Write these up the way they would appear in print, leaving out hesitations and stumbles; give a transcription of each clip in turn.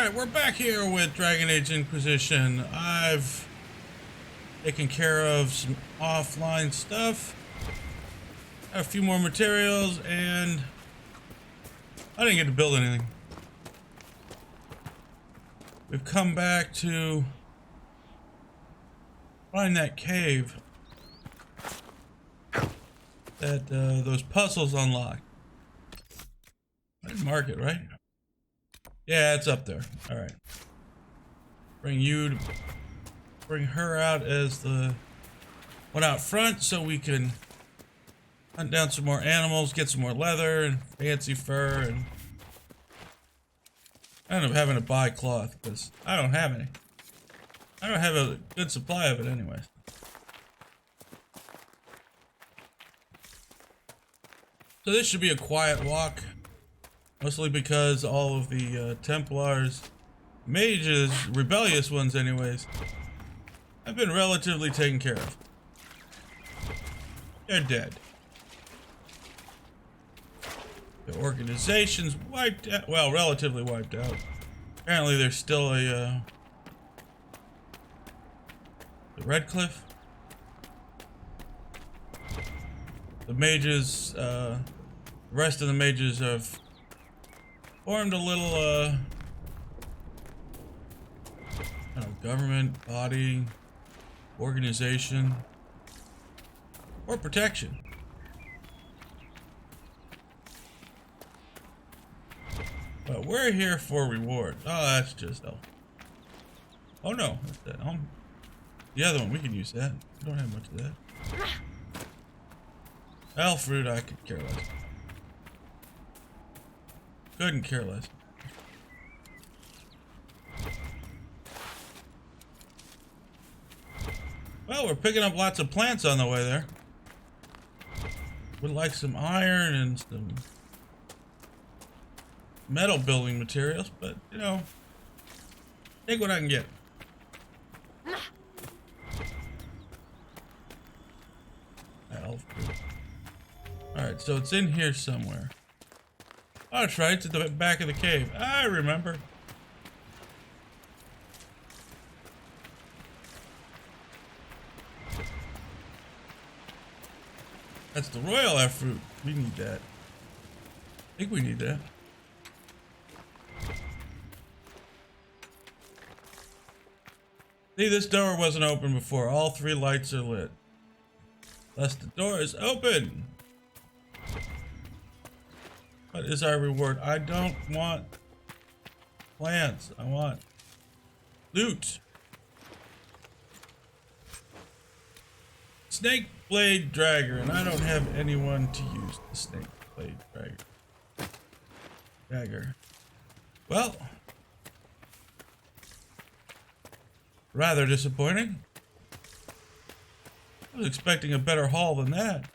Alright, we're back here with Dragon Age Inquisition. I've taken care of some offline stuff. Got a few more materials, and I didn't get to build anything. We've come back to find that cave that those puzzles unlock. I didn't mark it, right? Yeah, it's up there. All right. Bring her out as the one out front so we can hunt down some more animals, get some more leather and fancy fur, and I end up having to buy cloth because I don't have any. I don't have a good supply of it anyways. So this should be a quiet walk. Mostly because all of the Templars, mages, rebellious ones anyways, have been relatively taken care of. They're dead. The organization's wiped out, well, relatively wiped out. Apparently there's still a, the Redcliff. The mages, the rest of the mages have formed a little, I don't know, government, body, organization, or protection. But we're here for reward. Oh, that's just elf. Oh no, that's that. The other one, we can use that. We don't have much of that. Elf fruit, I could care less. Couldn't care less. Well, we're picking up lots of plants on the way there. Would like some iron and some metal building materials, but you know, take what I can get. Alright, so it's in here somewhere. Oh, that's right, it's at the back of the cave. I remember. That's the royal F fruit. We need that. I think we need that. See, this door wasn't open before. All three lights are lit. Thus, the door is open. What is our reward? I don't want plants. I want loot. Snake blade dragger, and I don't have anyone to use the snake blade dagger. Well, rather disappointing. I was expecting a better haul than that.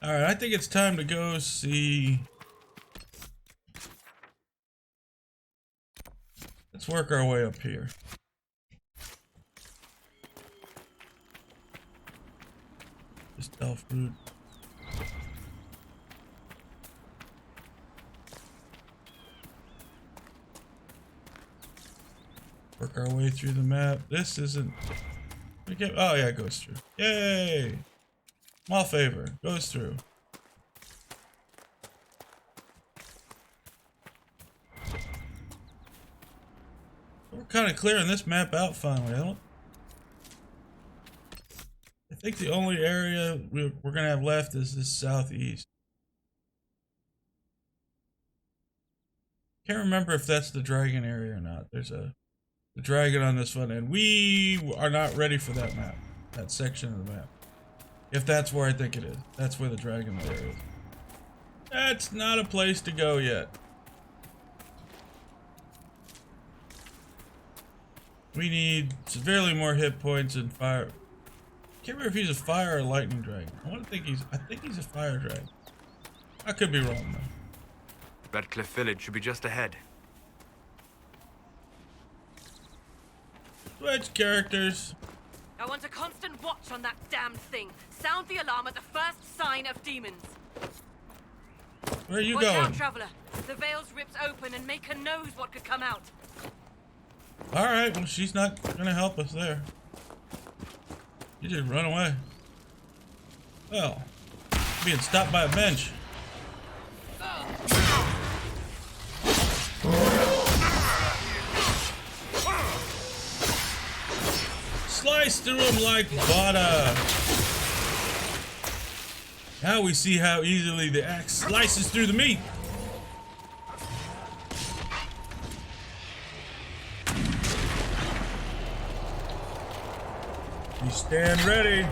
Alright, I think it's time to go see. Let's work our way up here. Just elf fruit. Work our way through the map. This isn't. Oh yeah, it goes through. Yay! Small favor. Goes through. We're kind of clearing this map out finally. I think the only area we're gonna have left is this southeast. Can't remember if that's the dragon area or not. There's the dragon on this one, and we are not ready for that map. That section of the map. If that's where I think it is. That's where the dragon lair is. That's not a place to go yet. We need severely more hit points and fire. Can't remember if he's a fire or lightning dragon. I think he's a fire dragon. I could be wrong though. Redcliff village should be just ahead. Switch characters. I want a constant watch on that damned thing. Sound the alarm at the first sign of demons. Where are you Watch going? out, traveler. The veil's ripped open and Maker knows what could come out. Alright, well she's not gonna help us there. You just run away. Well, being stopped by a bench. Slice through him like butter. Now we see how easily the axe slices through the meat. You stand ready.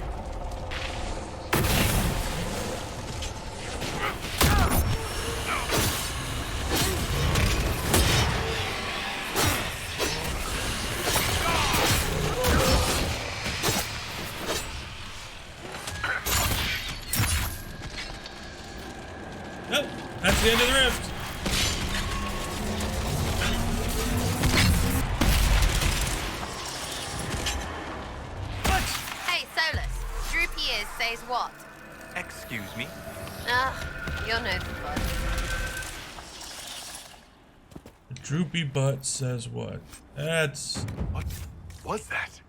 Nope, that's the end of the rift. What? Hey, Solus. Droopy ears says what? Excuse me? You're no fun. The droopy butt says what? That's... What was that?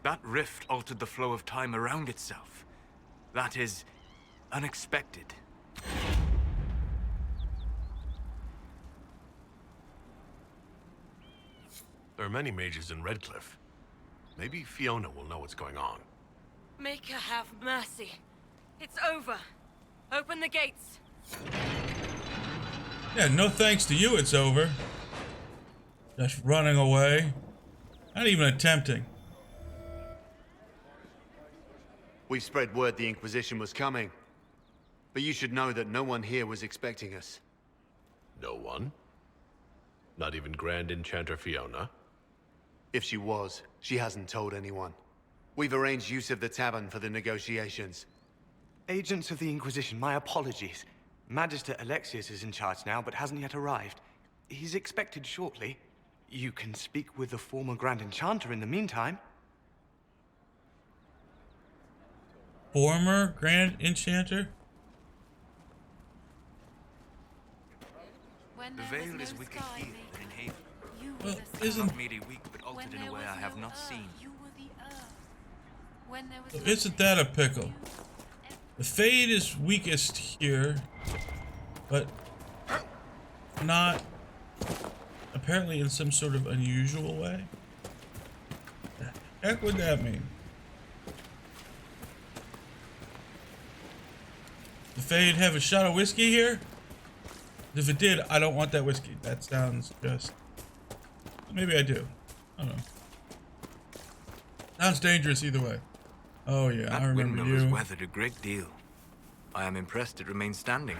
That rift altered the flow of time around itself. That is unexpected. There are many mages in Redcliff. Maybe Fiona will know what's going on. Maker have mercy. It's over. Open the gates. Yeah, no thanks to you, it's over. Just running away. Not even attempting. We spread word the Inquisition was coming. But you should know that no one here was expecting us. No one? Not even Grand Enchanter Fiona? If she was, she hasn't told anyone. We've arranged use of the tavern for the negotiations. Agents of the Inquisition, my apologies. Magister Alexius is in charge now, but hasn't yet arrived. He's expected shortly. You can speak with the former Grand Enchanter in the meantime. Former Grand Enchanter? The veil is wicked here than in Haven. Well, isn't... Not merely weak, but altered in a way I have not seen. Isn't that a pickle? The Fade is weakest here, but not apparently in some sort of unusual way. The heck would that mean? The Fade have a shot of whiskey here? If it did, I don't want that whiskey. That sounds just... Maybe I do. I don't know. Sounds dangerous either way. Oh yeah, I That remember windmill you. has weathered a great deal. I am impressed it remains standing.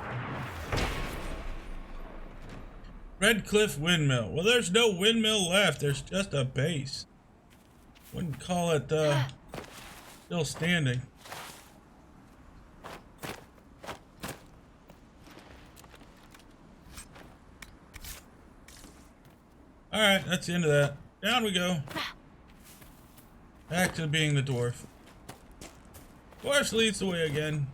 Redcliff windmill. Well, there's no windmill left. There's just a base. Wouldn't call it still standing. All right, that's the end of that. Down we go. Back to being the dwarf. Dwarfs leads the way again.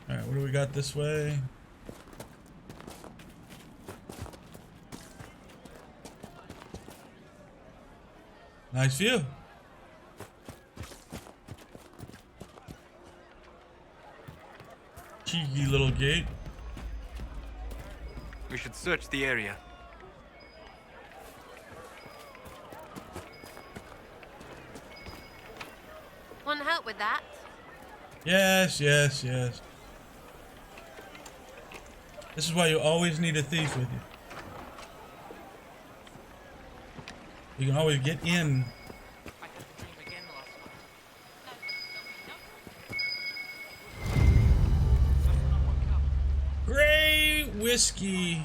Alright, what do we got this way? Nice view. Cheeky little gate. We should search the area. Want help with that? Yes, yes, yes. This is why you always need a thief with you. You can always get in. Gray whiskey,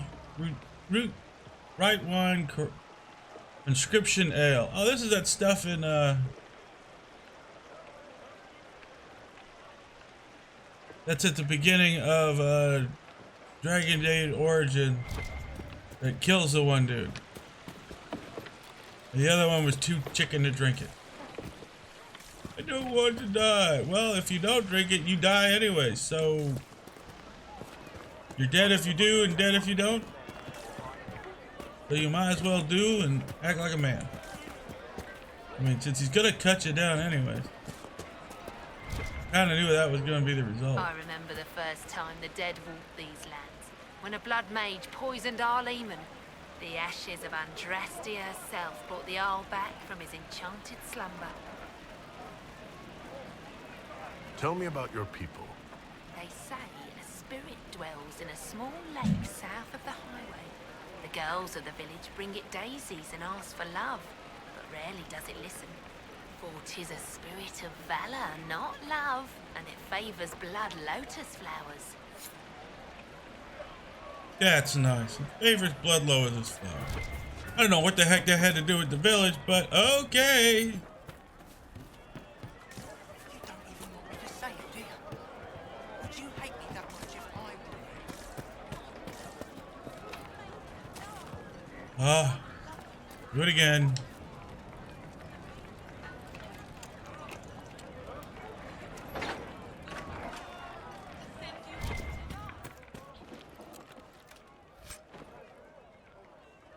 root, right wine, conscription ale. Oh, this is that stuff in that's at the beginning of Dragon Age Origin that kills the one dude. The other one was too chicken to drink it. I don't want to die. Well, if you don't drink it, you die anyway, so... You're dead if you do and dead if you don't. So you might as well do and act like a man. I mean, since he's gonna cut you down anyways. Kinda knew that was gonna be the result. I remember the first time the dead walked these lands, when a blood mage poisoned our leman. The ashes of Andraste herself brought the Arl back from his enchanted slumber. Tell me about your people. They say a spirit dwells in a small lake south of the highway. The girls of the village bring it daisies and ask for love, but rarely does it listen. For 'tis a spirit of valor, not love, and it favors blood lotus flowers. That's nice. It favors blood lotus flower. I don't know what the heck that had to do with the village, but okay. You don't even want me to say it, do you? Would you hate me that much if I were? Do it again.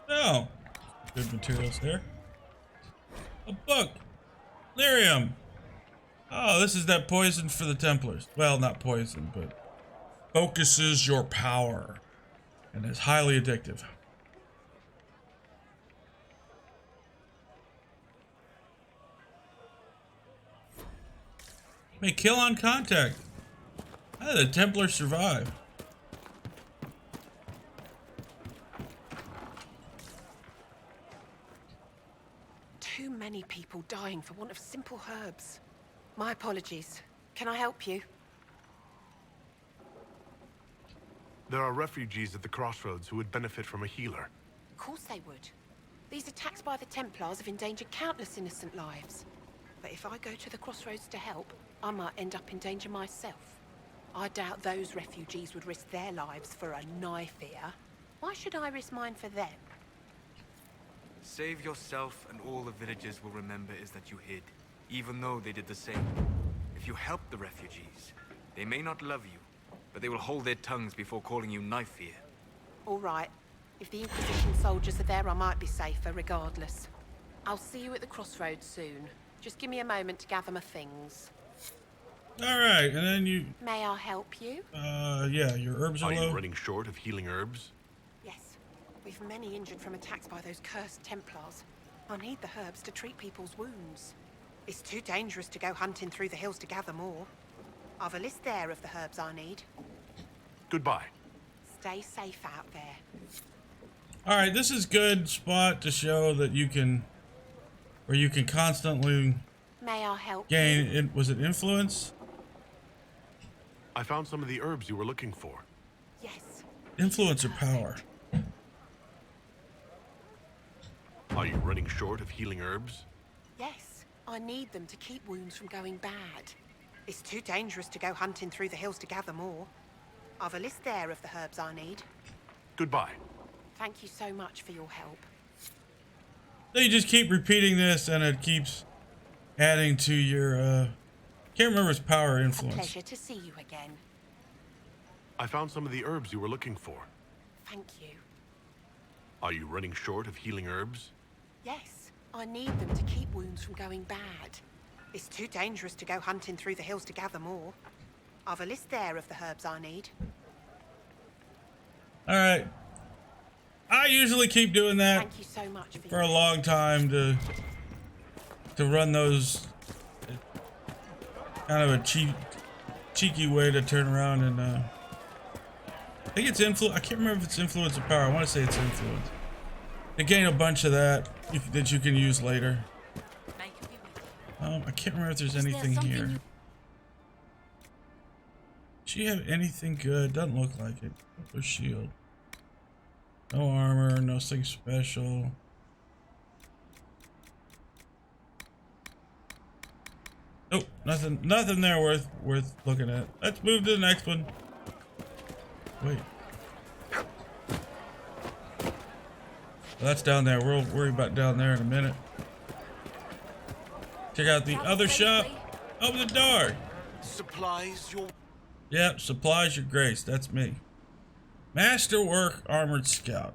Oh, good materials there. A book. Lyrium. Oh, this is that poison for the Templars. Well, not poison, but focuses your power and is highly addictive. May kill on contact. How did the Templars survive? Too many people dying for want of simple herbs. My apologies. Can I help you? There are refugees at the crossroads who would benefit from a healer. Of course they would. These attacks by the Templars have endangered countless innocent lives. But if I go to the crossroads to help, I might end up in danger myself. I doubt those refugees would risk their lives for a knife here. Why should I risk mine for them? Save yourself, and all the villagers will remember is that you hid, even though they did the same. If you help the refugees, they may not love you, but they will hold their tongues before calling you knife ear. All right. If the Inquisition soldiers are there, I might be safer regardless. I'll see you at the crossroads soon. Just give me a moment to gather my things. All right, and then you. May I help you? Yeah, your herbs are Are low. you running short of healing herbs? Yes. We've many injured from attacks by those cursed Templars. I need the herbs to treat people's wounds. It's too dangerous to go hunting through the hills to gather more. I've a list there of the herbs I need. Goodbye. Stay safe out there. All right, this is good spot to show that you can, where you can constantly May I help gain. you? Was it influence? I found some of the herbs you were looking for. Yes. Influence or power? Are you running short of healing herbs? Yes. I need them to keep wounds from going bad. It's too dangerous to go hunting through the hills to gather more. I've a list there of the herbs I need. Goodbye. Thank you so much for your help. They just keep repeating this, and it keeps adding to your. Can't remember its power or A influence. pleasure to see you again. I found some of the herbs you were looking for. Thank you. Are you running short of healing herbs? Yes. I need them to keep wounds from going bad. It's too dangerous to go hunting through the hills to gather more. I've a list there of the herbs I need. All right. I usually keep doing that Thank you so much for a long time to run those. Kind of a cheeky way to turn around and I think it's influence. I can't remember if it's influence or power. I want to say it's influence. To gain a bunch of that that you can use later. I can't remember if there's anything here. Does she have anything good? Doesn't look like it. Her shield. No armor, nothing special. Nope, nothing there worth looking at. Let's move to the next one. Wait. That's down there. We'll worry about down there in a minute. Check out the other shop. Open the door. Supplies your... Yep, supplies your grace. That's me. Masterwork Armored Scout.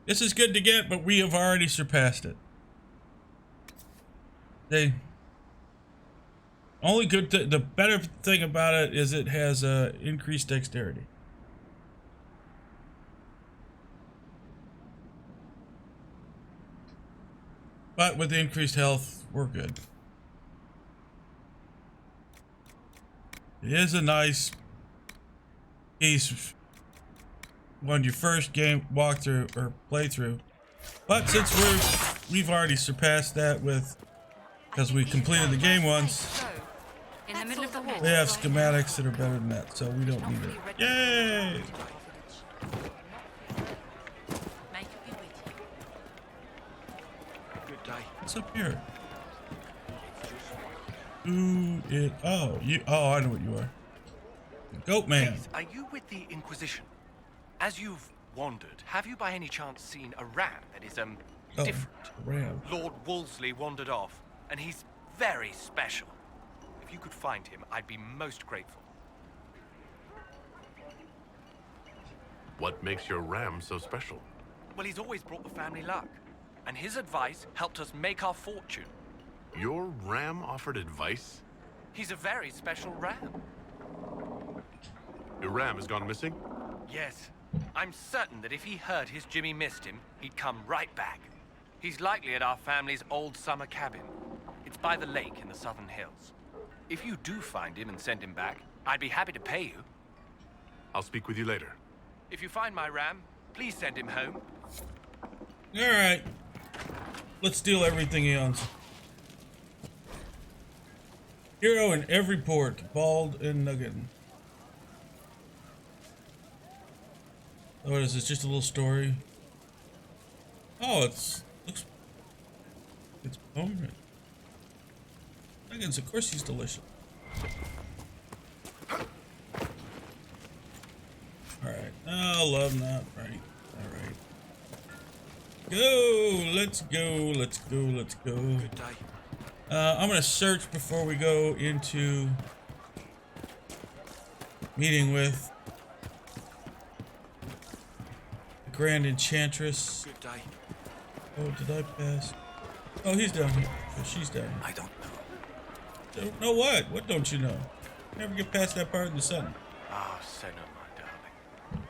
This is good to get, but we have already surpassed it. The better thing about it is it has increased dexterity. But with the increased health, we're good. It is a nice piece when you first game walkthrough or playthrough. But since we've already surpassed that because we completed the game once, In the middle of the we have schematics that are better than that, so we don't need it. Yay! Good day. What's up here? Oh, I know what you are. The Goat Man. Please, are you with the Inquisition? As you've wandered, have you by any chance seen a ram that is, different? Ram. Lord Wolseley wandered off, and he's very special. If you could find him, I'd be most grateful. What makes your ram so special? Well, he's always brought the family luck, and his advice helped us make our fortune. Your ram offered advice? He's a very special ram. Your ram has gone missing? Yes. I'm certain that if he heard his Jimmy missed him, he'd come right back. He's likely at our family's old summer cabin. It's by the lake in the southern hills. If you do find him and send him back, I'd be happy to pay you. I'll speak with you later. If you find my ram, please send him home. Alright. Let's steal everything he owns. Hero in every port, bald and nugget. What is this? Just a little story? Oh, it's permanent. Nuggets, of course he's delicious. Alright. Oh, love not right. Alright. Go! Let's go, let's go, let's go. Good day. I'm gonna search before we go into meeting with the Grand Enchantress. Good day. Oh, did I pass? Oh, he's down here. Oh, she's down here. I don't know. Don't know what? What don't you know? Never get past that part of the sun. Ah, Senna, my darling.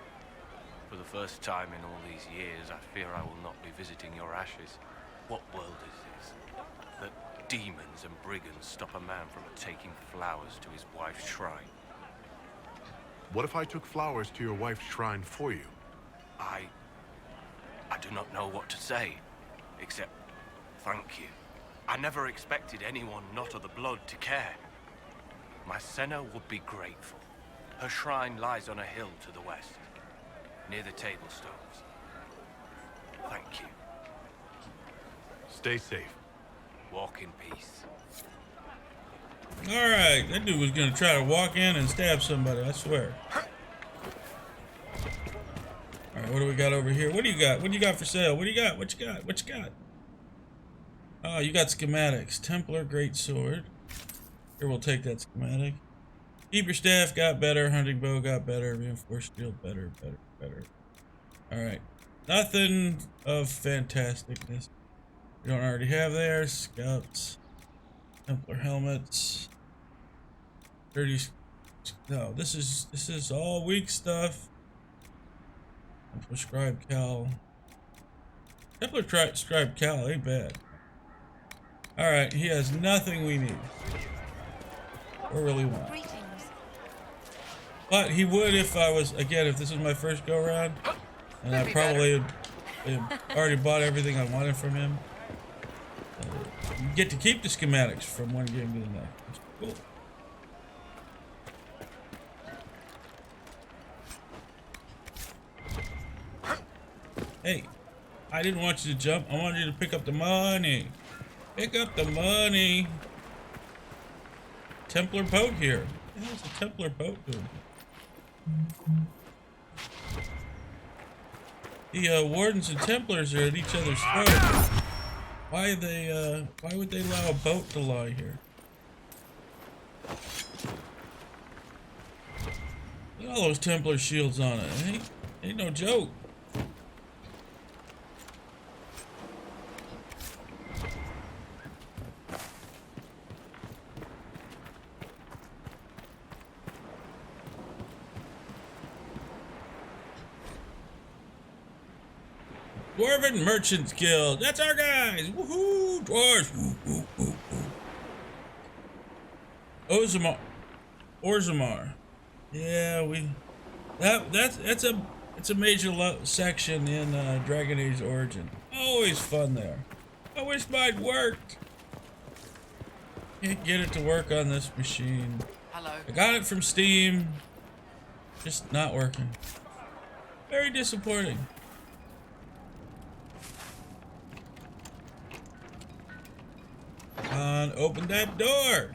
For the first time in all these years, I fear I will not be visiting your ashes. What world is this? That demons and brigands stop a man from taking flowers to his wife's shrine. What if I took flowers to your wife's shrine for you? I do not know what to say, except thank you. I never expected anyone not of the blood to care. My Senna would be grateful. Her shrine lies on a hill to the west, near the table stones. Thank you. Stay safe. Walk in peace. Alright, that dude was gonna try to walk in and stab somebody, I swear. Alright, what do we got over here? What do you got? What do you got for sale? What do you got? What you got? What you got? Oh, you got schematics. Templar Greatsword. Here, we'll take that schematic. Keeper Staff got better. Hunting Bow got better. Reinforced Shield better. Alright. Nothing of fantasticness. We don't already have there. Scouts. Templar helmets. 30. No, this is all weak stuff. Templar Scribe Cowl. Templar Scribe Cowl ain't bad. Alright, he has nothing we need. Or really want. But he would if I was, again, if this was my first go around. And I probably had already bought everything I wanted from him. You get to keep the schematics from one game to the next. That's cool. Hey, I didn't want you to jump. I wanted you to pick up the money. Pick up the money. Templar boat here. What the hell's a Templar boat doing? The wardens and Templars are at each other's throats. Why would they allow a boat to lie here? Look at all those Templar shields on it. Ain't no joke. Dwarven Merchants Guild. That's our guys. Woohoo! Dwarfs. Woo, woo, woo, woo. Orzammar. Yeah, it's a major section in Dragon Age Origin. Always fun there. I wish mine worked. Can't get it to work on this machine. Hello. I got it from Steam. Just not working. Very disappointing. Come on, open that door.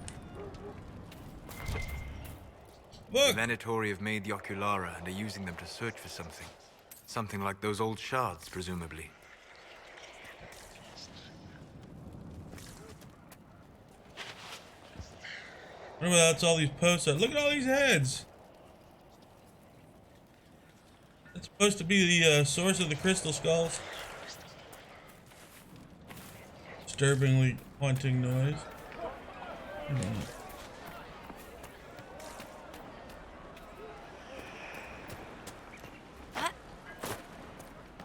Look. The Venatori have made the Oculara and are using them to search for something. Something like those old shards, presumably. Remember, that's all these posts are. Look at all these heads. That's supposed to be the source of the crystal skulls. Disturbingly haunting noise.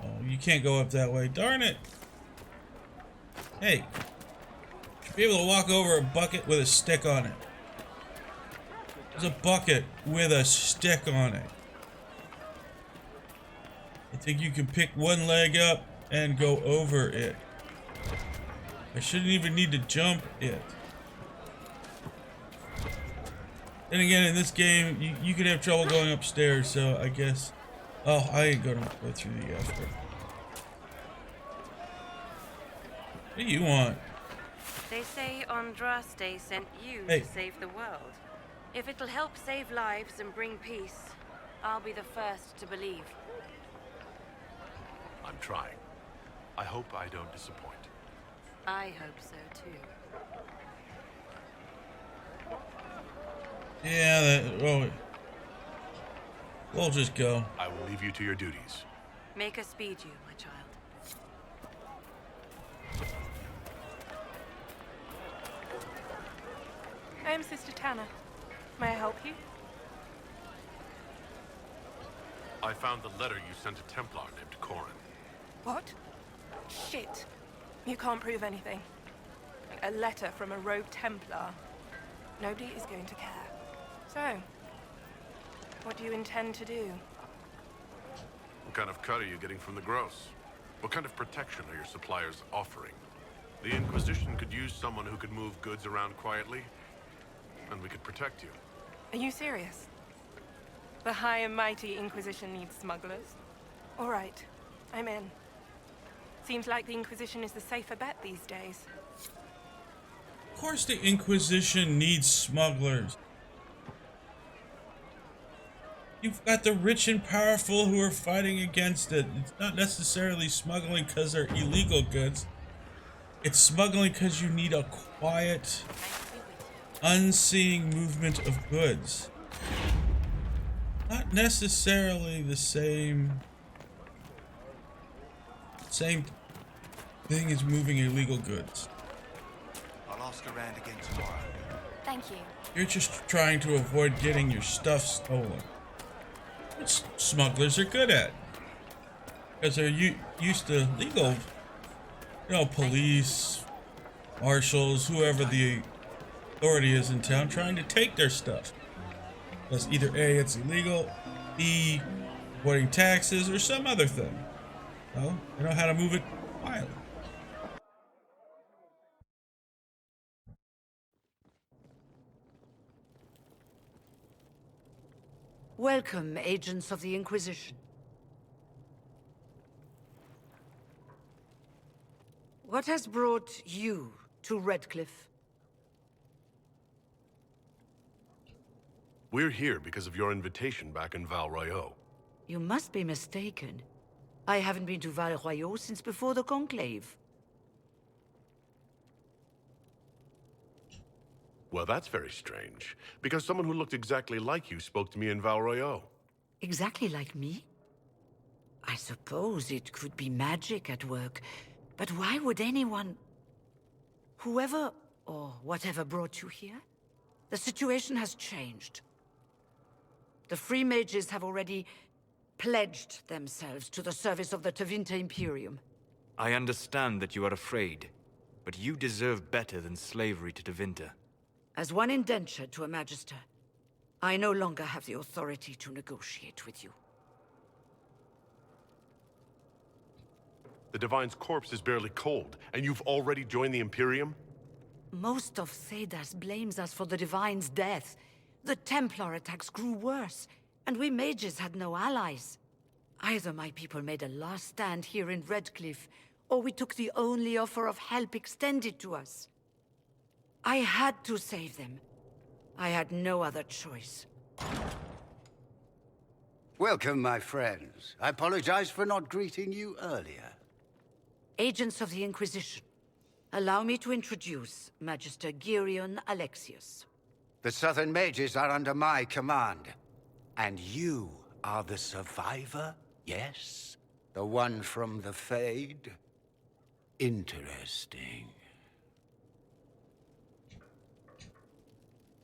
Oh, you can't go up that way. Darn it. Hey. You should be able to walk over a bucket with a stick on it. There's a bucket with a stick on it. I think you can pick one leg up and go over it. I shouldn't even need to jump it. Then again, in this game, you could have trouble going upstairs, so I guess... Oh, I ain't gonna go through the effort. What do you want? They say Andraste sent you Hey. to save the world. If it'll help save lives and bring peace, I'll be the first to believe. I'm trying. I hope I don't disappoint. I hope so too. Yeah, we'll just go. I will leave you to your duties. Make us speed you, my child. I am Sister Tanner. May I help you? I found the letter you sent a Templar named Corin. What? Shit. You can't prove anything. A letter from a rogue Templar. Nobody is going to care. So, what do you intend to do? What kind of cut are you getting from the gross? What kind of protection are your suppliers offering? The Inquisition could use someone who could move goods around quietly, and we could protect you. Are you serious? The High and Mighty Inquisition needs smugglers? All right, I'm in. Seems like the Inquisition is the safer bet these days. Of course the Inquisition needs smugglers. You've got the rich and powerful who are fighting against it. It's not necessarily smuggling because they're illegal goods. It's smuggling because you need a quiet, unseeing movement of goods. Not necessarily the same thing as moving illegal goods. I'll ask around again tomorrow. Thank you. You're just trying to avoid getting your stuff stolen. Which smugglers are good at. Because they're used to legal, police, marshals, whoever the authority is in town, trying to take their stuff. Because either A, it's illegal, B, avoiding taxes, or some other thing. Well, they know how to move it quietly. Welcome, agents of the Inquisition. What has brought you to Redcliff? We're here because of your invitation back in Val Royeaux. You must be mistaken. I haven't been to Val Royaux since before the Conclave. Well, that's very strange, because someone who looked exactly like you spoke to me in Val Royaux. Exactly like me? I suppose it could be magic at work, but why would anyone... Whoever or whatever brought you here? The situation has changed. The free mages have already pledged themselves to the service of the Tevinter Imperium. I understand that you are afraid, but you deserve better than slavery to Tevinter. As one indentured to a magister, I no longer have the authority to negotiate with you. The Divine's corpse is barely cold, and you've already joined the Imperium? Most of Thedas blames us for the Divine's death. The Templar attacks grew worse, and we mages had no allies. Either my people made a last stand here in Redcliff, or we took the only offer of help extended to us. I had to save them. I had no other choice. Welcome, my friends. I apologize for not greeting you earlier. Agents of the Inquisition, allow me to introduce Magister Girion Alexius. The Southern Mages are under my command. And you are the survivor, yes? The one from the Fade? Interesting.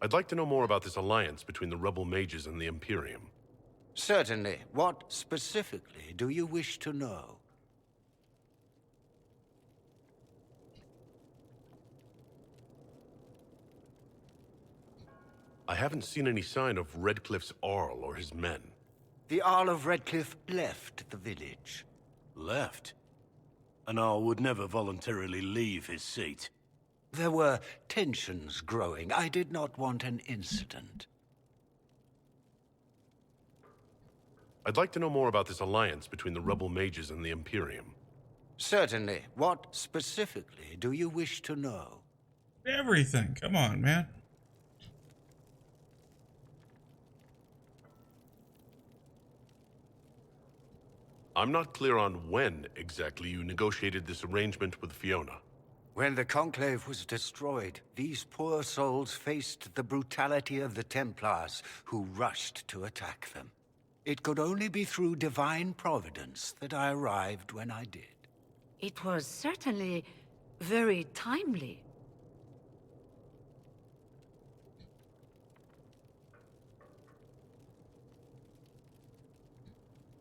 I'd like to know more about this alliance between the rebel mages and the Imperium. Certainly. What specifically do you wish to know? I haven't seen any sign of Redcliff's Arl or his men. The Arl of Redcliff left the village. Left? An Arl would never voluntarily leave his seat. There were tensions growing. I did not want an incident. I'd like to know more about this alliance between the rebel mages and the Imperium. Certainly. What specifically do you wish to know? Everything. Come on, man. I'm not clear on when exactly you negotiated this arrangement with Fiona. When the Conclave was destroyed, these poor souls faced the brutality of the Templars, who rushed to attack them. It could only be through divine providence that I arrived when I did. It was certainly very timely.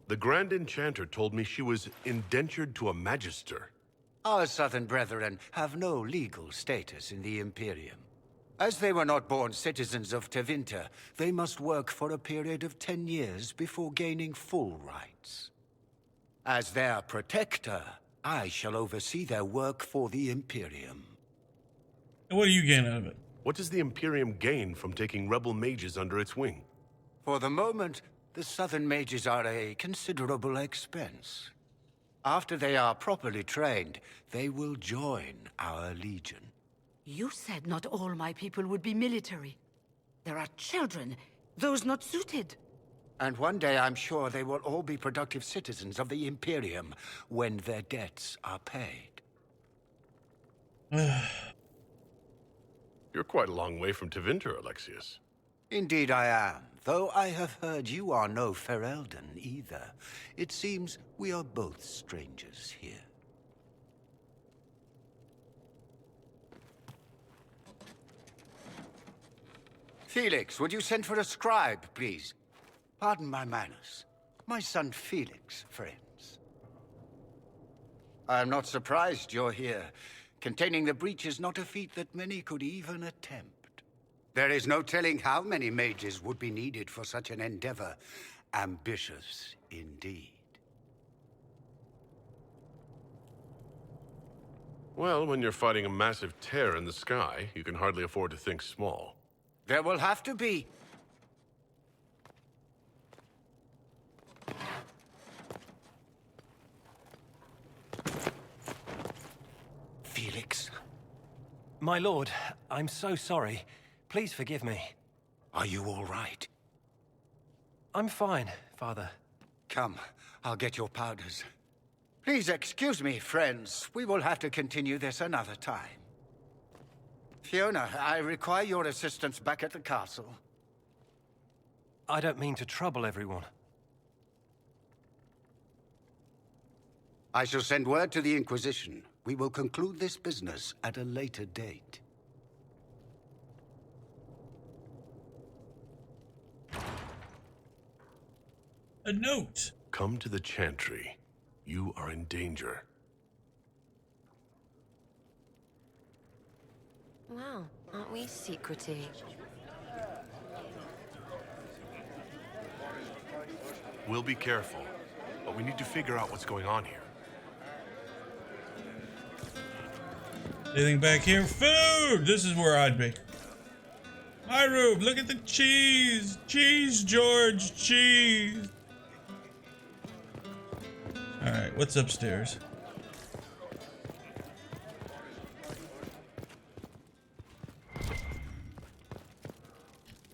The Grand Enchanter told me she was indentured to a Magister. Our southern brethren have no legal status in the Imperium. As they were not born citizens of Tevinter, they must work for a period of 10 years before gaining full rights. As their protector, I shall oversee their work for the Imperium. And what do you gain out of it? What does the Imperium gain from taking rebel mages under its wing? For the moment, the southern mages are a considerable expense. After they are properly trained, they will join our legion. You said not all my people would be military. There are children, those not suited. And one day I'm sure they will all be productive citizens of the Imperium when their debts are paid. You're quite a long way from Tevinter, Alexius. Indeed I am, though I have heard you are no Ferelden either. It seems we are both strangers here. Felix, would you send for a scribe, please? Pardon my manners. My son Felix, friends. I am not surprised you're here. Containing the breach is not a feat that many could even attempt. There is no telling how many mages would be needed for such an endeavor. Ambitious indeed. Well, when you're fighting a massive tear in the sky, you can hardly afford to think small. There will have to be. Felix. My lord, I'm so sorry. Please forgive me. Are you all right? I'm fine, Father. Come, I'll get your powders. Please excuse me, friends. We will have to continue this another time. Fiona, I require your assistance back at the castle. I don't mean to trouble everyone. I shall send word to the Inquisition. We will conclude this business at a later date. A note. Come to the Chantry. You are in danger. Wow, aren't we secretive? We'll be careful, but we need to figure out what's going on here. Anything back here? Food! This is where I'd be. My room, look at the cheese! Cheese, George, cheese! Alright, what's upstairs?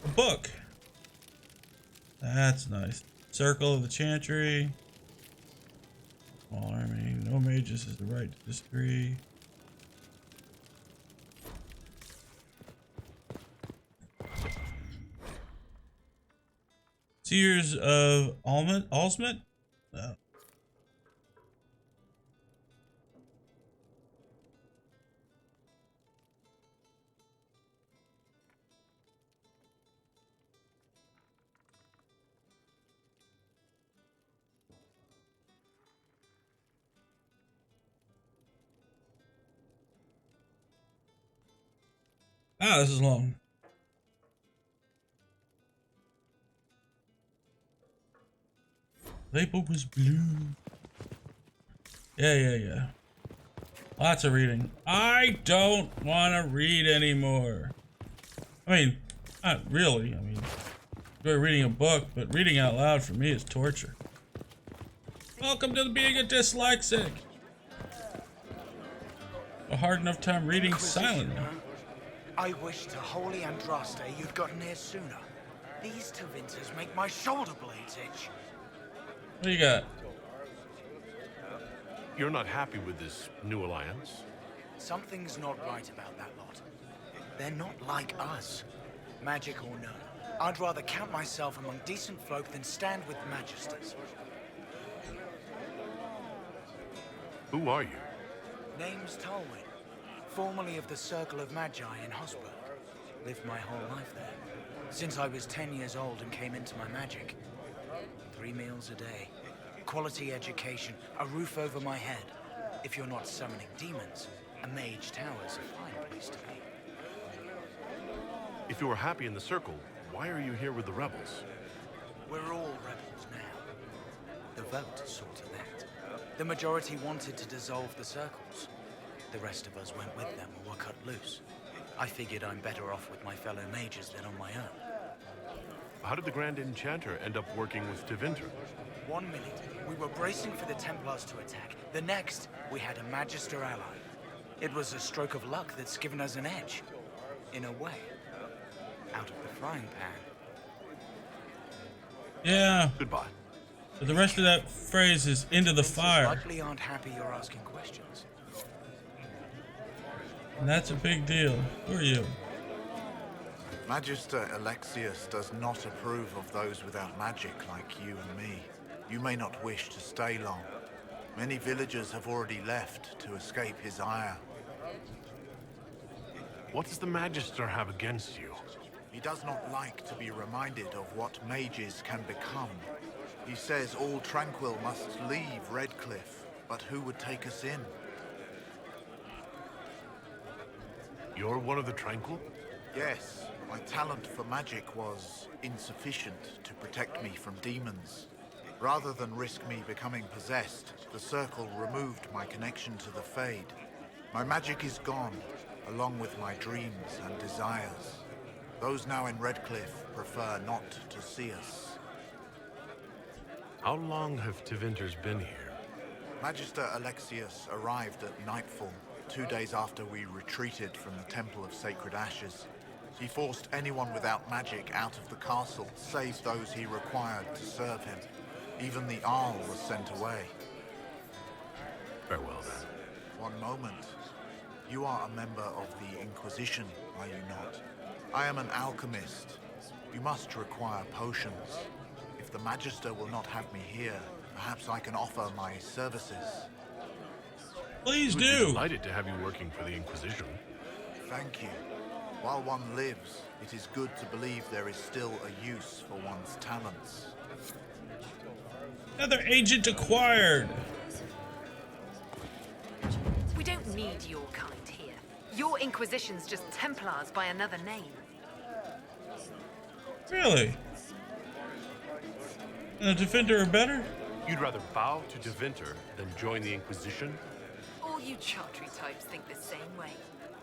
A book. That's nice. Circle of the Chantry. Small army. No mages has the right to disagree. Seers of Alsmet? No. Ah, this is long. Label was blue. Yeah. Lots of reading. I don't want to read anymore. I mean, not really. I mean, I enjoy reading a book, but reading out loud for me is torture. Welcome to being a dyslexic. A hard enough time reading silently. I wish to holy Andraste you'd gotten here sooner. These two winters make my shoulder blades itch. What do you got? You're not happy with this new alliance? Something's not right about that lot. They're not like us. Magic or no, I'd rather count myself among decent folk than stand with magisters. Who are you? Name's Tolwyn. Formerly of the Circle of Magi in Hosberg. Lived my whole life there. Since I was 10 years old and came into my magic. 3 meals a day. Quality education. A roof over my head. If you're not summoning demons, a mage tower's a fine place to be. If you were happy in the Circle, why are you here with the rebels? We're all rebels now. The vote saw to that. The majority wanted to dissolve the circles. The rest of us went with them or were cut loose. I figured I'm better off with my fellow mages than on my own. How did the Grand Enchanter end up working with Tevinter? 1 minute, we were bracing for the Templars to attack. The next, we had a Magister ally. It was a stroke of luck that's given us an edge. In a way. Out of the frying pan. Yeah. Goodbye. But the rest of that phrase is into the fire. Likely aren't happy you're asking questions. And that's a big deal. Who are you? Magister Alexius does not approve of those without magic like you and me. You may not wish to stay long. Many villagers have already left to escape his ire. What does the Magister have against you? He does not like to be reminded of what mages can become. He says all Tranquil must leave Redcliff, but who would take us in? You're one of the Tranquil? Yes. My talent for magic was insufficient to protect me from demons. Rather than risk me becoming possessed, the Circle removed my connection to the Fade. My magic is gone, along with my dreams and desires. Those now in Redcliff prefer not to see us. How long have Tevinters been here? Magister Alexius arrived at nightfall, 2 days after we retreated from the Temple of Sacred Ashes. He forced anyone without magic out of the castle, save those he required to serve him. Even the Arl was sent away. Farewell, then. One moment. You are a member of the Inquisition, are you not? I am an alchemist. You must require potions. If the Magister will not have me here, perhaps I can offer my services. Please We'd be do. delighted to have you working for the Inquisition. Thank you. While one lives, it is good to believe there is still a use for one's talents. Another agent acquired. We don't need your kind here. Your Inquisition's just Templars by another name. Really? And the Defender are better? You'd rather bow to Deventer than join the Inquisition? All you Chantry types think the same way.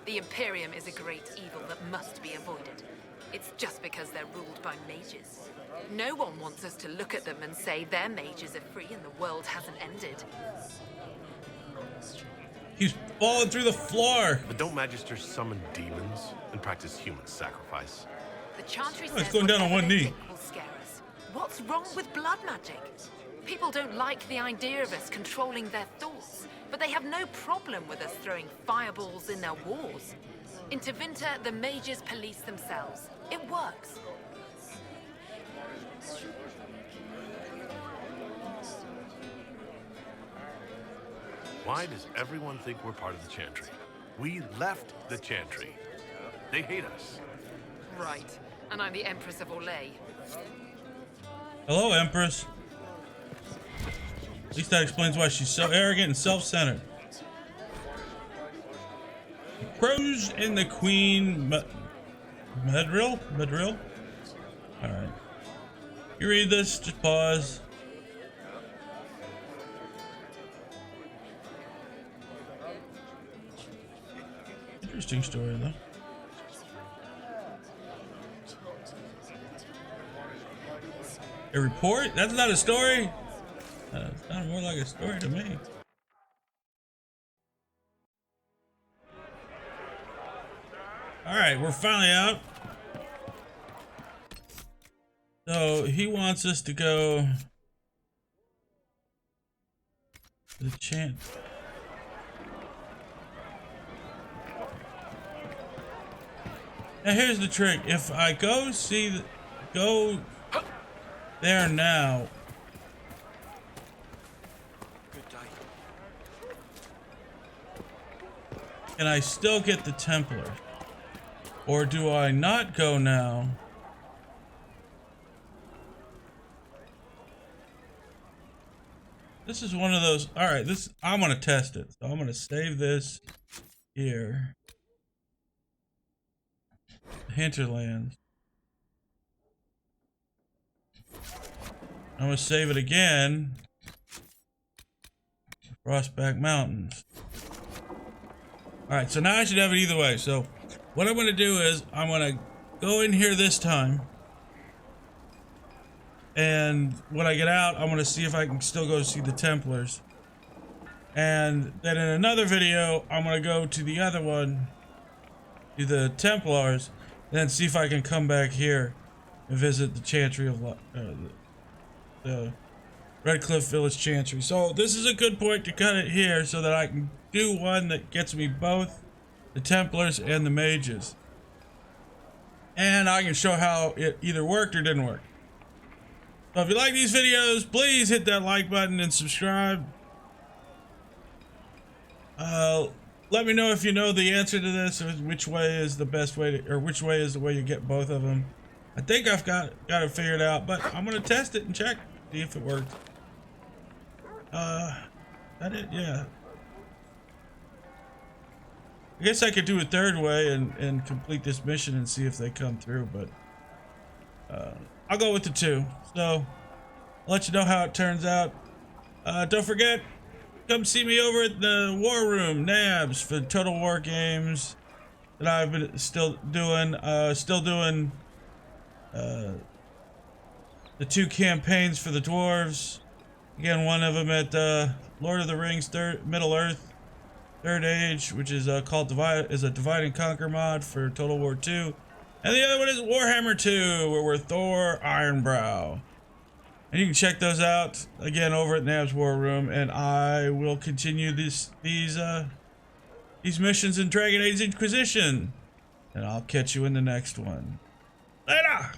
The Imperium is a great evil that must be avoided. It's just because they're ruled by mages. No one wants us to look at them and say their mages are free and the world hasn't ended. He's falling through the floor. But don't Magisters summon demons and practice human sacrifice? The Chantry Oh, he's says going down on whatever one they knee. think will scare us. What's wrong with blood magic? People don't like the idea of us controlling their thoughts, but they have no problem with us throwing fireballs in their wars. In Tevinter, the mages police themselves. It works. Why does everyone think we're part of the Chantry? We left the Chantry. They hate us. Right. And I'm the Empress of Orlais. Hello, Empress. At least that explains why she's so arrogant and self-centered. Crows and the Queen Medril? Medril? Alright. You read this, just pause. Interesting story, though. A report? That's not a story? It sounded more like a story to me. Alright, we're finally out. So, he wants us to go to the chant. Now here's the trick. If I go there now. Can I still get the Templar? Or do I not go now? This is one of those. Alright, I'm gonna test it. So I'm gonna save this here. Hinterlands. I'm gonna save it again. Frostback Mountains. Alright, so now I should have it either way. So what I'm gonna do is I'm gonna go in here this time. And when I get out, I'm gonna see if I can still go see the Templars. And then in another video, I'm gonna go to the other one, to the Templars, then see if I can come back here and visit the Chantry of the Redcliff Village Chantry. So this is a good point to cut it here so that I can do one that gets me both the Templars and the mages. And I can show how it either worked or didn't work. So if you like these videos, please hit that like button and subscribe. Let me know if you know the answer to this, or which way is the best way to, or which way is the way you get both of them. I think I've got it figured out, but I'm gonna test it and check, see if it works. That it, yeah. I guess I could do a third way and complete this mission and see if they come through, but I'll go with the two. So I'll let you know how it turns out. Don't forget, come see me over at the Warroom, Nabs, for Total War games that I've been still doing the 2 campaigns for the Dwarves. Again, one of them at Lord of the Rings Middle Earth Third Age, which is called a Divide and Conquer mod for Total War 2. And the other one is Warhammer 2, where we're Thor Ironbrow. And you can check those out again over at Nabs Warroom, and I will continue these missions in Dragon Age Inquisition. And I'll catch you in the next one. Later!